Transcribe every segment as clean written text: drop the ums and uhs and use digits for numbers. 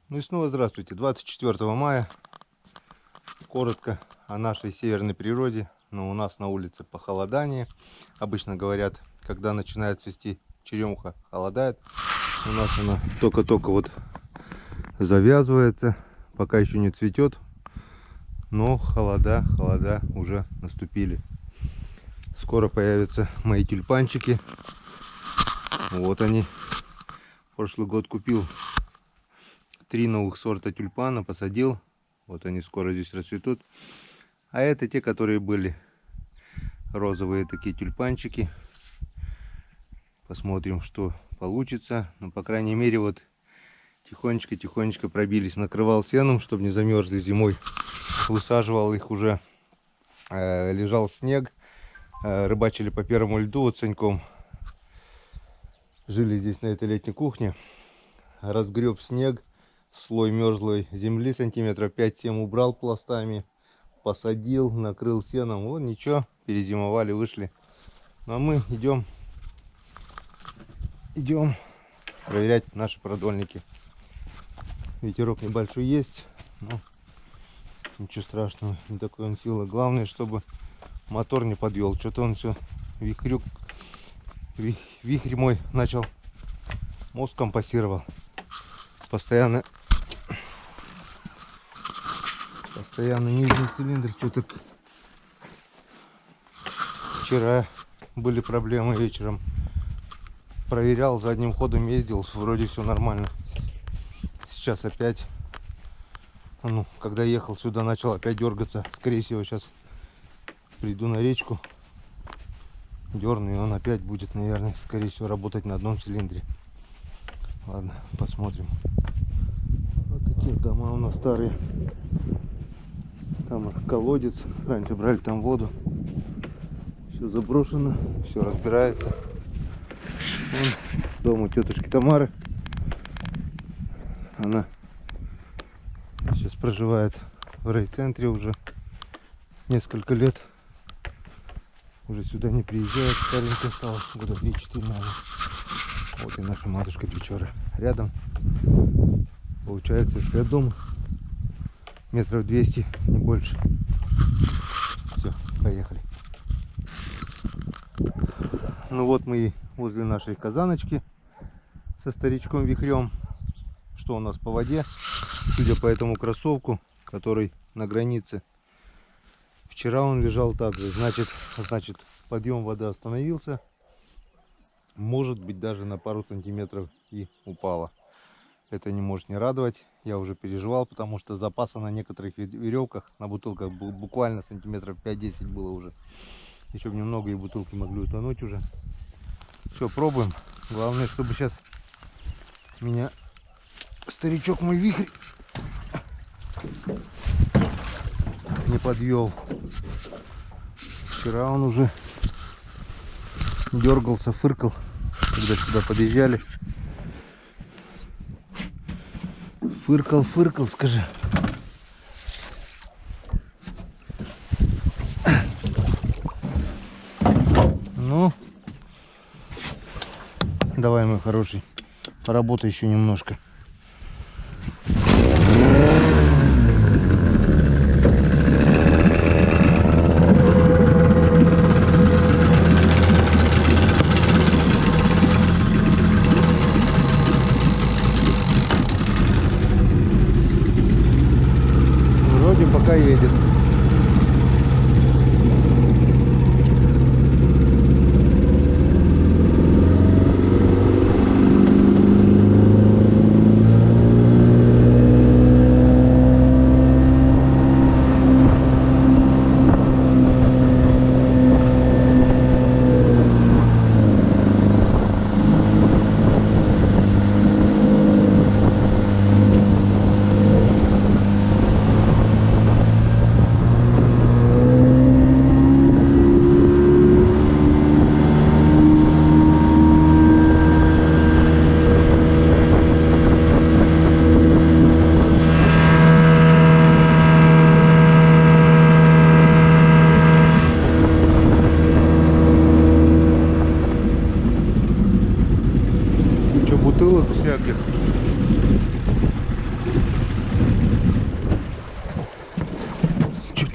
Ну и снова здравствуйте. 24 мая. Коротко о нашей северной природе. Но у нас на улице похолодание. Обычно говорят, когда начинает цвести черемуха, холодает. У нас она только-только вот завязывается. Пока еще не цветет. Но холода уже наступили. Скоро появятся мои тюльпанчики. Вот они. Прошлый год купил 3 новых сорта тюльпана, посадил. Вот они скоро здесь расцветут. А это те, которые были. Розовые такие тюльпанчики. Посмотрим, что получится. Ну, по крайней мере, вот тихонечко пробились. Накрывал сеном, чтобы не замерзли зимой. Высаживал их уже. Лежал снег. Рыбачили по первому льду вот с Саньком. Жили здесь на этой летней кухне. Разгреб снег. Слой мерзлой земли сантиметров 5-7 убрал пластами. Посадил, накрыл сеном. Вот ничего, перезимовали, вышли. Ну а мы идем проверять наши продольники. Ветерок небольшой есть, но ничего страшного, не такой он силы. Главное, чтобы мотор не подвел. Что-то он все вихрь мой начал, мозг компасировал. Постоянно нижний цилиндр что-то. Вчера были проблемы вечером. Проверял, задним ходом ездил, вроде все нормально. Сейчас опять, ну, когда ехал сюда, начал опять дергаться. Скорее всего, сейчас приду на речку, дерну, и он опять будет, наверное, скорее всего, работать на одном цилиндре. Ладно, посмотрим. Вот такие дома у нас старые. Там колодец, раньше брали там воду. Все заброшено, все разбирается. Вон дом у тетушки Тамары. Она сейчас проживает в райцентре уже несколько лет. Уже сюда не приезжает, старенькая стала, года 3-4, наверное. Вот и наша матушка Печора рядом. Получается, если от дома метров 200, не больше. Все, поехали. Ну вот мы и возле нашей казаночки со старичком Вихрем. Что у нас по воде? Судя по этому кроссовку, который на границе. Вчера он лежал также. Значит, подъем воды остановился. Может быть, даже на пару сантиметров и упала. Это не может не радовать. Я уже переживал, потому что запаса на некоторых веревках, на бутылках буквально сантиметров 5-10 было уже. Еще немного и бутылки могли утонуть уже. Все, пробуем. Главное, чтобы сейчас меня старичок мой Вихрь не подвел. Вчера он уже дергался, фыркал, когда сюда подъезжали. Фыркал, скажи. Ну, давай, мой хороший, поработай еще немножко. Вроде пока едет.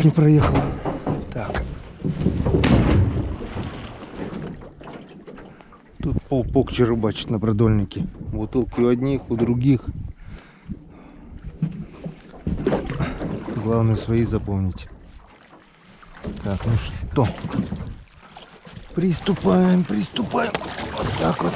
чуть не проехал. Так. Тут полпокче рыбачит на продольнике. Бутылки у одних, у других. Главное свои запомнить. Так, ну что? Приступаем, приступаем. Вот так вот.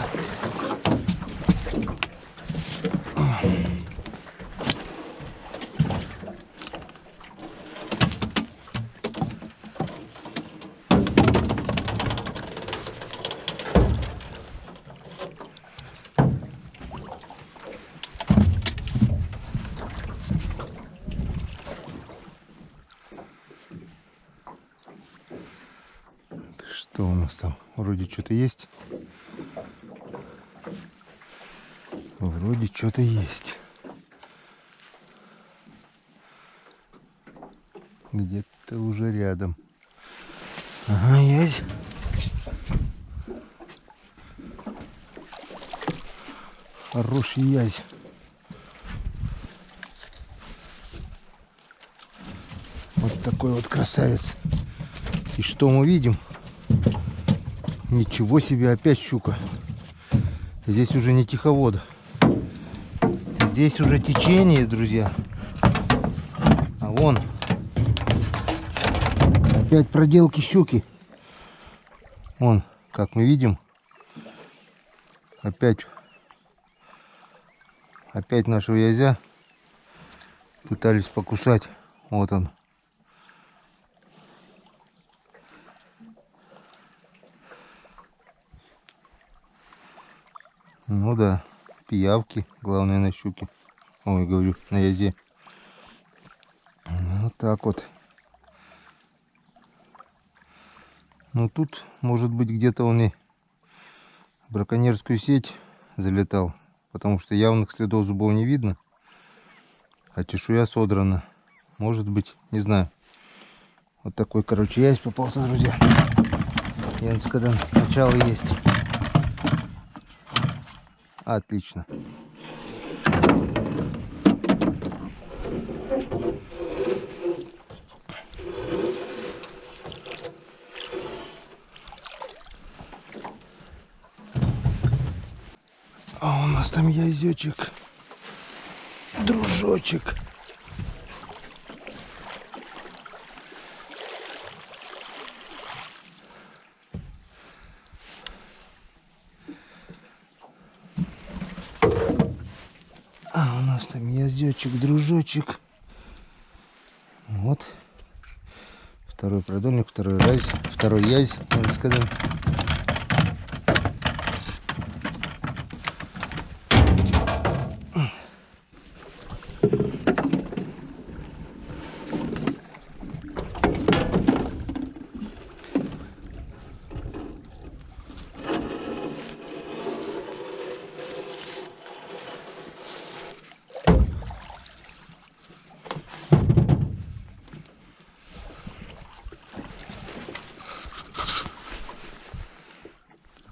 Что у нас там? Вроде что-то есть. Вроде что-то есть. Где-то уже рядом. Ага, есть. Хороший язь. Вот такой вот красавец. И что мы видим? Ничего себе, опять щука. Здесь уже не тиховод. Здесь уже течение, друзья. А вон. Опять проделки щуки. Вон, как мы видим. Опять нашего язя пытались покусать. Вот он. Ну да, пиявки, главное на щуке. Ой, говорю, на язе. Вот так вот. Ну тут, может быть, где-то он и в браконьерскую сеть залетал, потому что явных следов зубов не видно, а чешуя содрана. Может быть, не знаю. Вот такой, короче, язь попался, друзья. Когда начало есть. Отлично. А у нас там язечек, дружочек. А у нас там язечек, дружочек. Вот. Второй продольник, второй язь, надо сказать.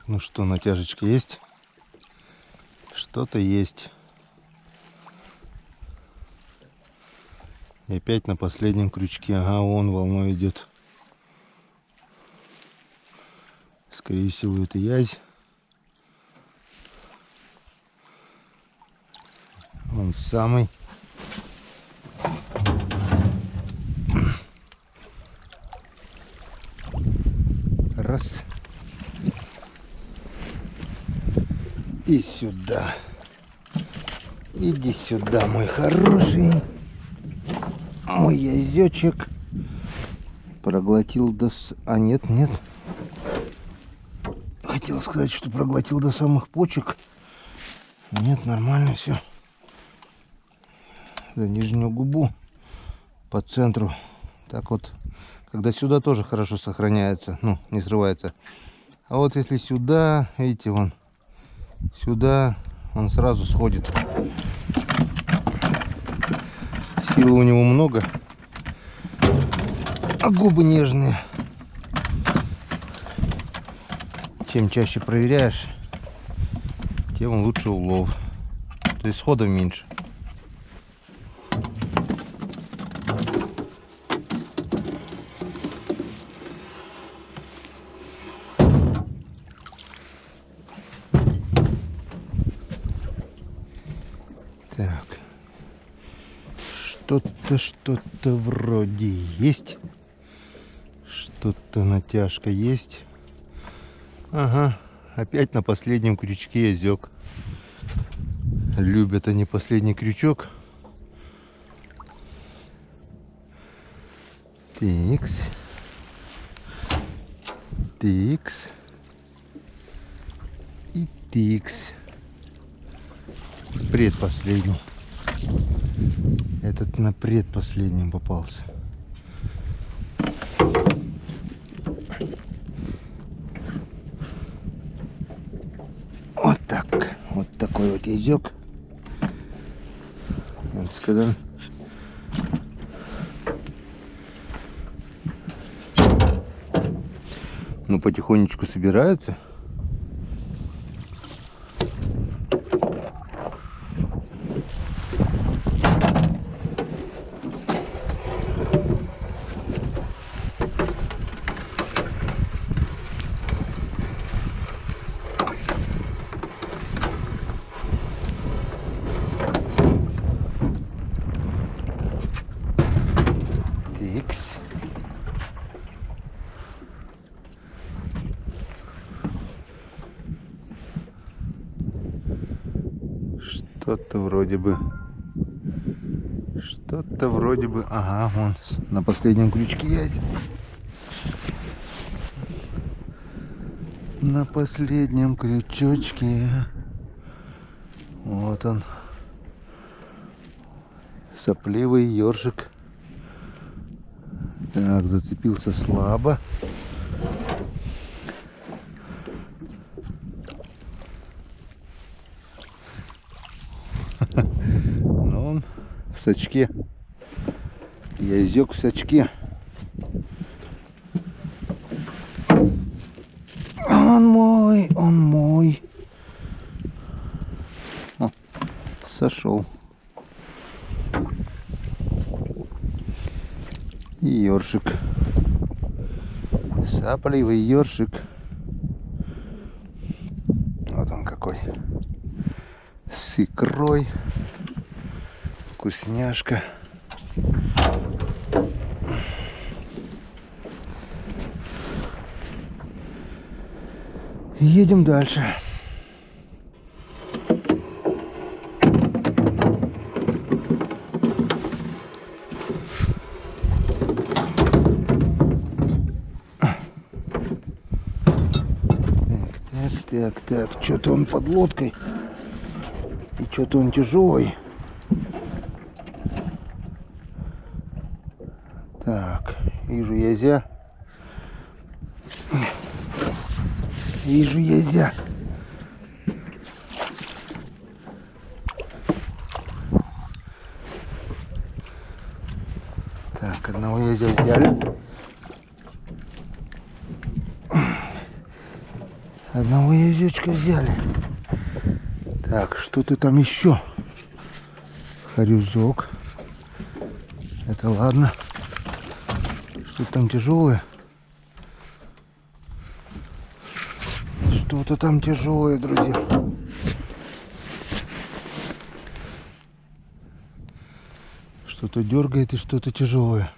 Ну что, натяжечка есть? Что-то есть. И опять на последнем крючке. Ага, вон волной идет. Скорее всего, это язь. Он самый. Раз. И сюда. Иди сюда, мой хороший. Мой язечек. Проглотил до... А нет. Хотел сказать, что проглотил до самых почек. Нет, нормально все. За нижнюю губу. По центру. Так вот. Когда сюда тоже хорошо сохраняется. Ну, не срывается. А вот если сюда, видите, вон. Сюда он сразу сходит. Силы у него много, а губы нежные. Чем чаще проверяешь, тем лучше улов. То есть сходов меньше. Что-то вроде есть. Что-то натяжка есть. Ага, опять на последнем крючке язёк. Любят они последний крючок. Тикс. Тикс. И тикс. Предпоследний. Этот на предпоследнем попался. Вот так. Вот такой вот язёк. Когда ну потихонечку собирается. Тикс. Что-то вроде бы. Что-то вроде бы. Ага, вон на последнем крючке есть. На последнем крючочке. Вот он. Сопливый ёршик. Так, зацепился слабо. Но он в сачке. Язёк в сачке. Он мой, он мой. О, сошел. И ёршик. Сапливый ёршик. Вот он какой. С икрой. Вкусняшка. Едем дальше. Так, что-то он под лодкой. И что-то он тяжелый. Так, вижу язя. Вижу язя. Так, одного язя взяли. Одного язычка взяли. Так, что-то там еще. Хорюзок. Это ладно. Что-то там тяжелое. Что-то там тяжелое, друзья. Что-то дергает и что-то тяжелое.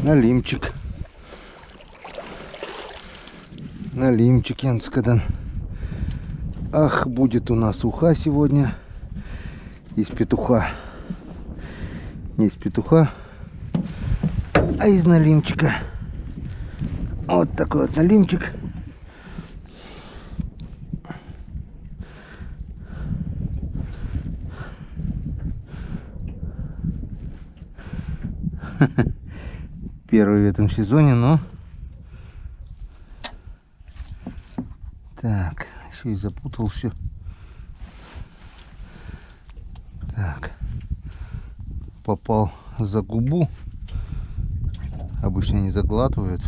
Налимчик. Налимчик, Янскадан. Ах, будет у нас уха сегодня. Из петуха. Не из петуха, а из налимчика. Вот такой вот налимчик. Первый в этом сезоне, но... Так, еще и запутал все. Так. Попал за губу. Обычно они заглатывают.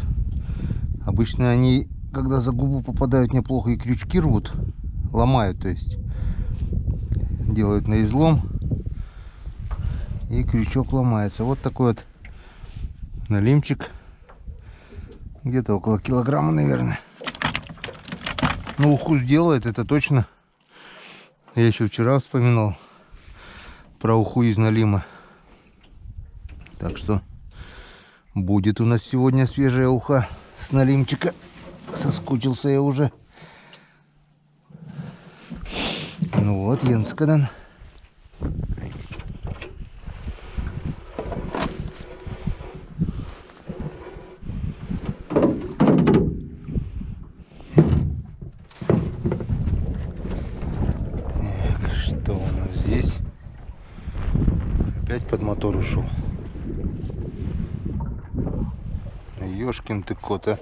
Обычно они, когда за губу попадают, неплохо и крючки рвут. Ломают, то есть. Делают на излом. И крючок ломается. Вот такой вот налимчик. Где-то около килограмма, наверное. Ну, уху сделает, это точно. Я еще вчера вспоминал про уху из налима. Так что будет у нас сегодня свежая уха с налимчика. Соскучился я уже. Ну вот, Янскадан. Что у нас здесь? Опять под мотор ушел. Ёшкин ты кот, а.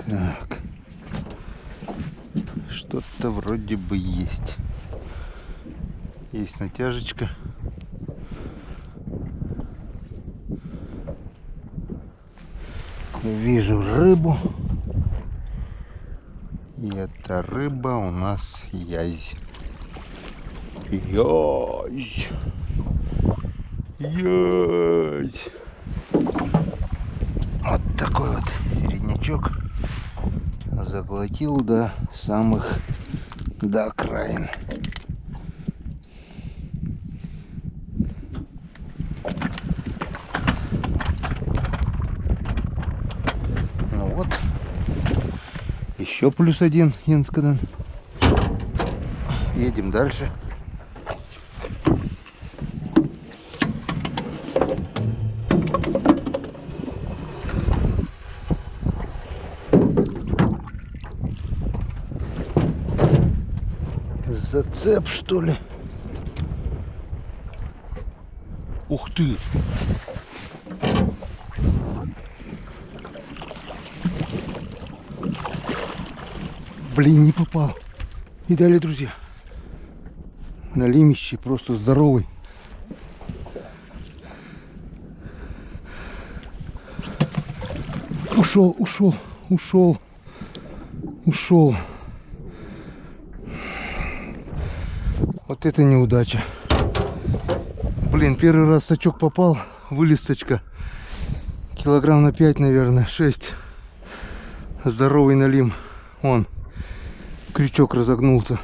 Так. Что-то вроде бы есть. Есть натяжечка. Вижу рыбу. И эта рыба у нас язь. Язь. Язь. Вот такой вот середнячок. Заглотил до окраин. Ну вот. Еще +1, Янскадан. Едем дальше. Зацеп, что ли? Ух ты! Блин, не попал. И далее, друзья. Налимище просто здоровый. Ушел. Вот это неудача. Блин, первый раз сачок попал. Вылез сачка. Килограмм на 5, наверное, 6. Здоровый налим. Вон. Крючок разогнулся.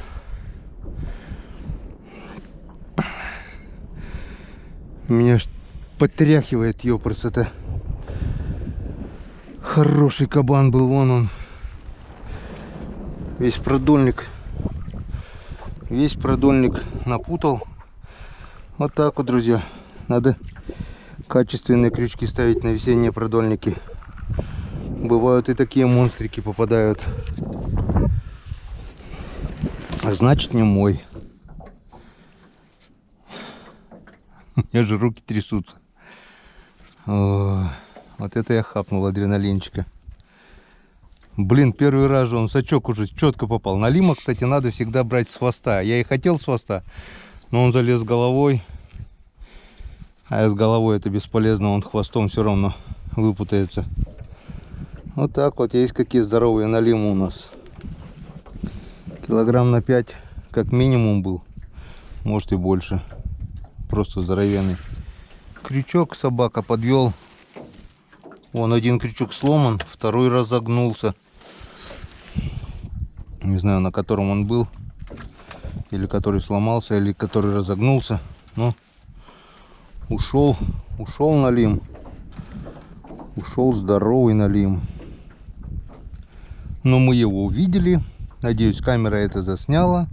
Меня потряхивает, ёпрст, это. Хороший кабан был, вон он. Весь продольник напутал. Вот так вот, друзья. Надо качественные крючки ставить на весенние продольники. Бывают и такие монстрики попадают. Значит, не мой. У меня же руки трясутся. О, вот это я хапнул адреналинчика. Блин, первый раз же он сачок уже четко попал. Налима, кстати, надо всегда брать с хвоста. Я и хотел с хвоста, но он залез головой. А с головой это бесполезно, он хвостом все равно выпутается. Вот так вот, есть какие здоровые налимы у нас. Килограмм на 5 как минимум был, может и больше. Просто здоровенный. Крючок собака подвел. Вон один крючок сломан, второй разогнулся. Не знаю, на котором он был, или который сломался, или который разогнулся. Но ушел налим. Ушел здоровый налим. Но мы его увидели. Надеюсь, камера это засняла.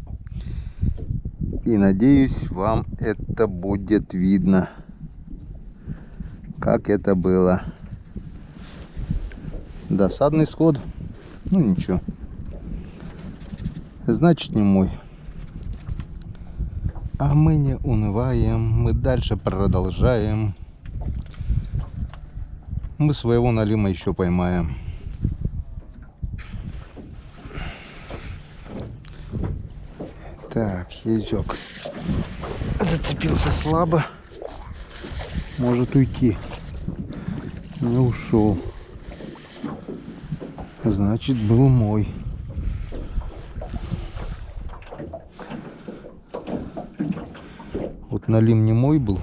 И надеюсь, вам это будет видно, как это было. Досадный сход. Ну ничего. Значит, не мой. А мы не унываем. Мы дальше продолжаем. Мы своего налима еще поймаем. Так, язёк зацепился слабо. Может уйти. Не ушел. Значит, был мой. налим не мой был.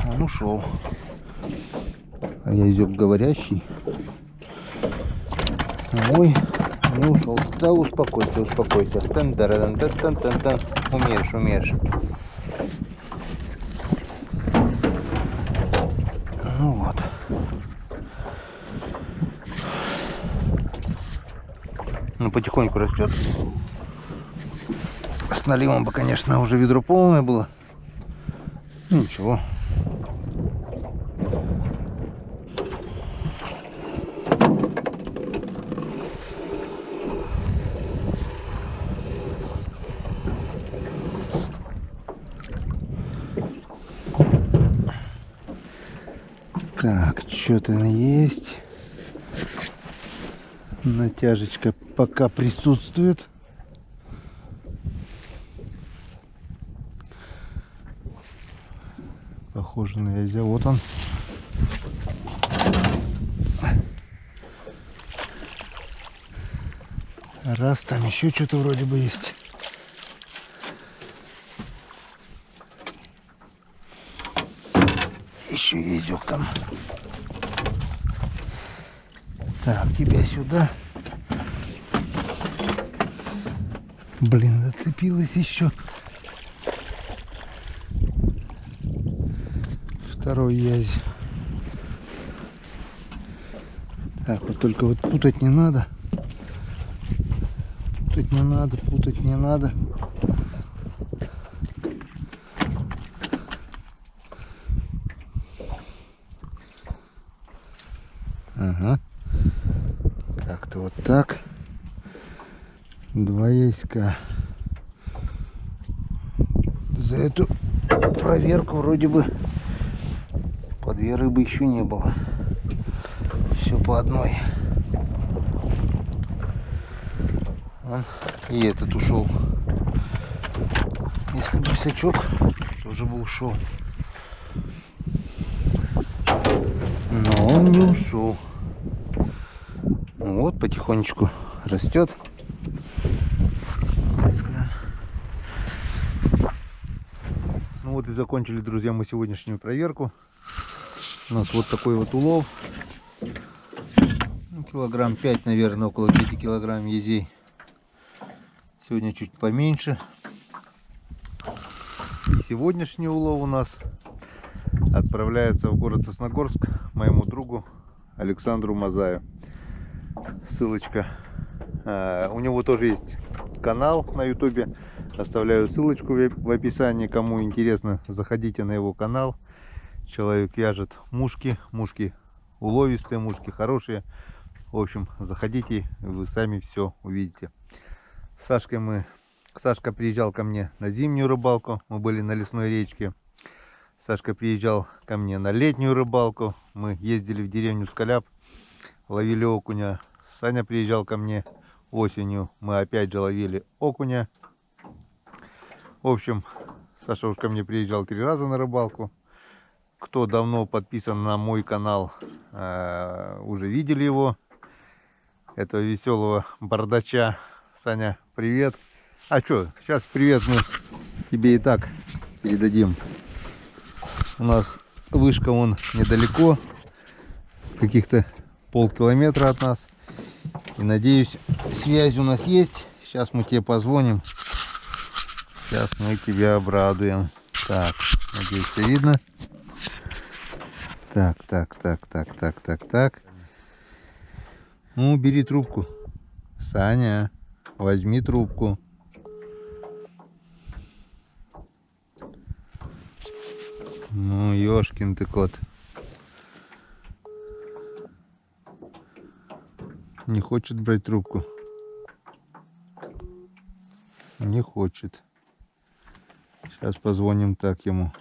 Он ушел. А я изек говорящий. Мой не ушел. Да успокойся, успокойся. Тан-тан-тан-тан-тан-тан. Умеешь, умеешь. Ну вот. Ну потихоньку растет. С наливом бы, конечно, уже ведро полное было. Ну, ничего. Так, что-то есть. Натяжечка пока присутствует. Похоже на язя. Вот он. Раз, там еще что-то вроде бы есть. Еще язек там. Так, тебя сюда. Блин, зацепилась еще. Второй язь. Так, вот только вот путать не надо. Путать не надо, путать не надо. Ага. Как-то вот так. Два яйска. За эту проверку вроде бы по две рыбы еще не было. Все по одной. Вон, и этот ушел. Если бы сачок, тоже бы ушел. Но он не ушел. Ну вот, потихонечку растет. Ну вот и закончили, друзья, мы сегодняшнюю проверку. У нас вот такой вот улов. Ну, килограмм 5, наверное, около 5 килограмм езей. Сегодня чуть поменьше. И сегодняшний улов у нас отправляется в город Сосногорск моему другу Александру Мазаю. Ссылочка. У него тоже есть канал на ютубе. Оставляю ссылочку в описании. Кому интересно, заходите на его канал. Человек вяжет мушки. Мушки уловистые, мушки хорошие. В общем, заходите, вы сами все увидите. Сашка приезжал ко мне на зимнюю рыбалку. Мы были на лесной речке. Сашка приезжал ко мне на летнюю рыбалку. Мы ездили в деревню Скаляп, ловили окуня. Саня приезжал ко мне осенью. Мы опять же ловили окуня. В общем, Саша уж ко мне приезжал 3 раза на рыбалку. Кто давно подписан на мой канал, уже видели его. Этого веселого бардача. Саня, привет. А что, сейчас привет мы тебе и так передадим. У нас вышка вон недалеко, каких-то полкилометра от нас. И надеюсь, связь у нас есть. Сейчас мы тебе позвоним. Сейчас мы тебя обрадуем. Так, надеюсь, все видно. Так. Ну, бери трубку. Саня, возьми трубку. Ну, ёшкин ты кот. Не хочет брать трубку. Не хочет. Сейчас позвоним так ему.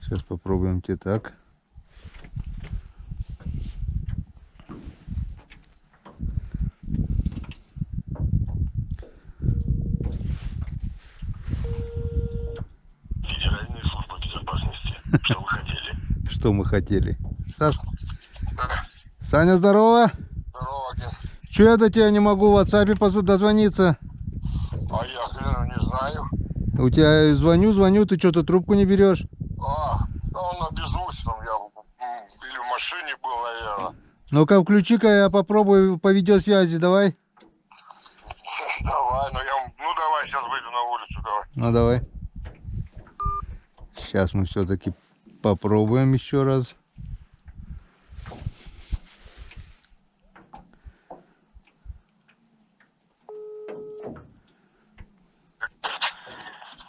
Сейчас попробуем тебе так. Федеральная служба безопасности. Что вы хотели? Что мы хотели? Саня, здорово. Здорово, Ген. Че я до тебя не могу в WhatsApp дозвониться? А я У тебя звоню, ты что-то трубку не берешь? Да он на беззвучном, я или в машине был, наверное. Ну-ка, включи-ка, я попробую по видеосвязи, давай. Давай, давай, сейчас выйду на улицу, давай. Ну, давай. Сейчас мы все-таки попробуем еще раз.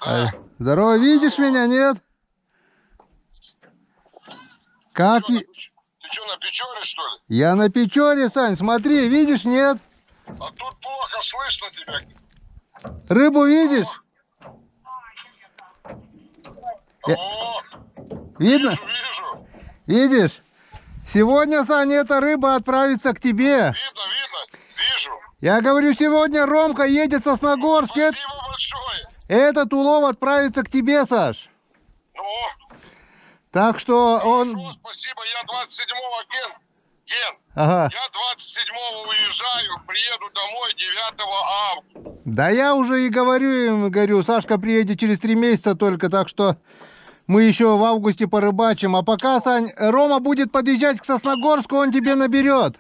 Да. Здорово, видишь меня, нет? Как? Ты что, на Печоре, что ли? Я на Печоре, Сань, смотри, видишь, нет? А тут плохо слышно тебя. Рыбу видишь? О, Видно? вижу. Видишь? Сегодня, Саня, эта рыба отправится к тебе. Видно, вижу. Я говорю, сегодня Ромка едет в Сосногорск. Спасибо большое. Этот улов отправится к тебе, Саш. Ну, Так что он... хорошо, спасибо, я 27-го, Ген, Ага. я 27-го уезжаю, приеду домой 9 августа. Да я уже и говорю, Сашка приедет через 3 месяца только, так что мы еще в августе порыбачим. А пока, Сань, Рома будет подъезжать к Сосногорску, он тебе наберет.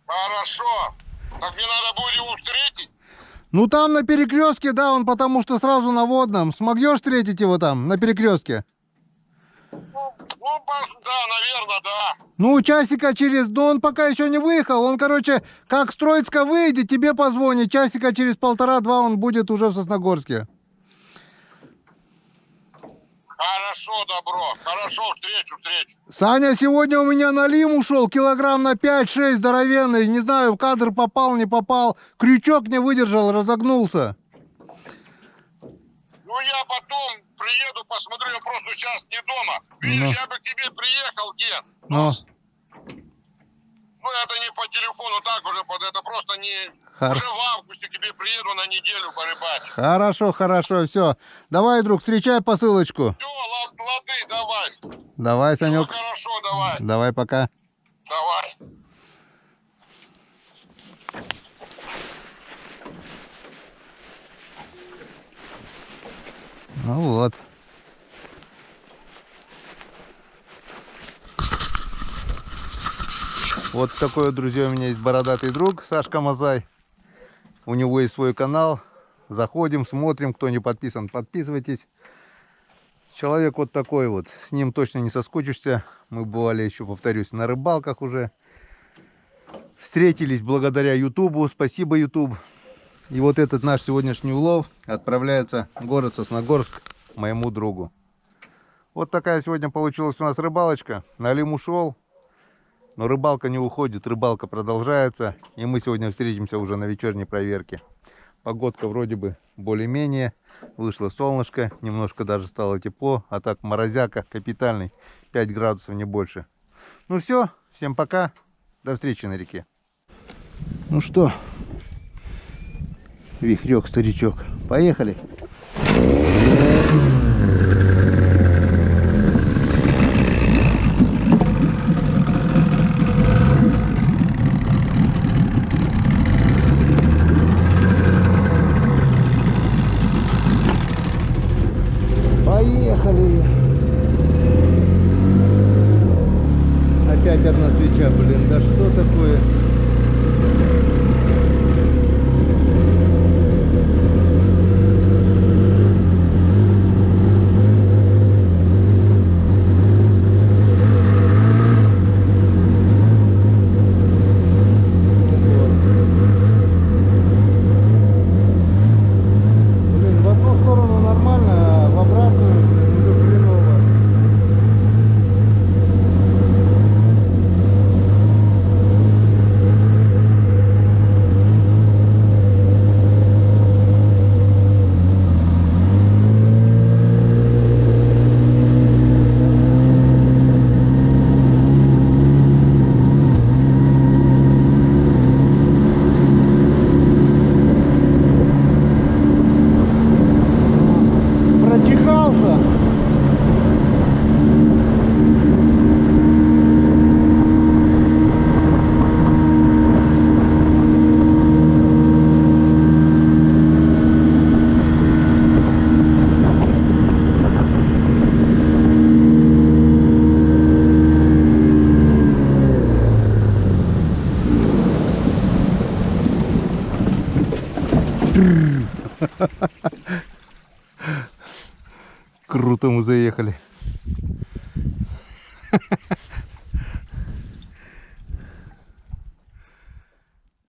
Хорошо. Так мне надо будет его встретить? Ну там на перекрестке, да, он потому что сразу на водном. Смогешь встретить его там, на перекрестке? Да, наверное, да. Ну, часика через... Ну, он пока еще не выехал. Он, короче, как с Троицка выйдет, тебе позвонит. Часика через 1,5-2 он будет уже в Сосногорске. Хорошо, добро. Хорошо, встречу. Саня, сегодня у меня налим ушел. Килограмм на 5-6 здоровенный. Не знаю, в кадр попал, не попал. Крючок не выдержал, разогнулся. Ну, я потом приеду, посмотрю, я просто сейчас не дома. Видишь, я бы к тебе приехал, Ген. Ну, Ну, это не по телефону, так уже, это просто не... Уже в августе к тебе приеду на неделю порыбачить. Хорошо, все. Давай, друг, встречай посылочку. Все, лады, давай. Давай, Всё Санек. хорошо, давай. Давай, пока. Давай. Ну вот. Вот такой вот, друзья, у меня есть бородатый друг, Сашка Мазай. У него есть свой канал. Заходим, смотрим, кто не подписан, подписывайтесь. Человек вот такой вот, с ним точно не соскучишься. Мы бывали еще, повторюсь, на рыбалках уже. Встретились благодаря Ютубу, спасибо, Ютуб. И вот этот наш сегодняшний улов отправляется в город Сосногорск моему другу. Вот такая сегодня получилась у нас рыбалочка. Налим ушел, но рыбалка не уходит, рыбалка продолжается. И мы сегодня встретимся уже на вечерней проверке. Погодка вроде бы более-менее. Вышло солнышко, немножко даже стало тепло. А так морозяка капитальный, 5 градусов, не больше. Ну все, всем пока, до встречи на реке. Ну что, вихрек, старичок, поехали. Поехали. Опять одна свеча, блин, да что такое? Круто мы заехали.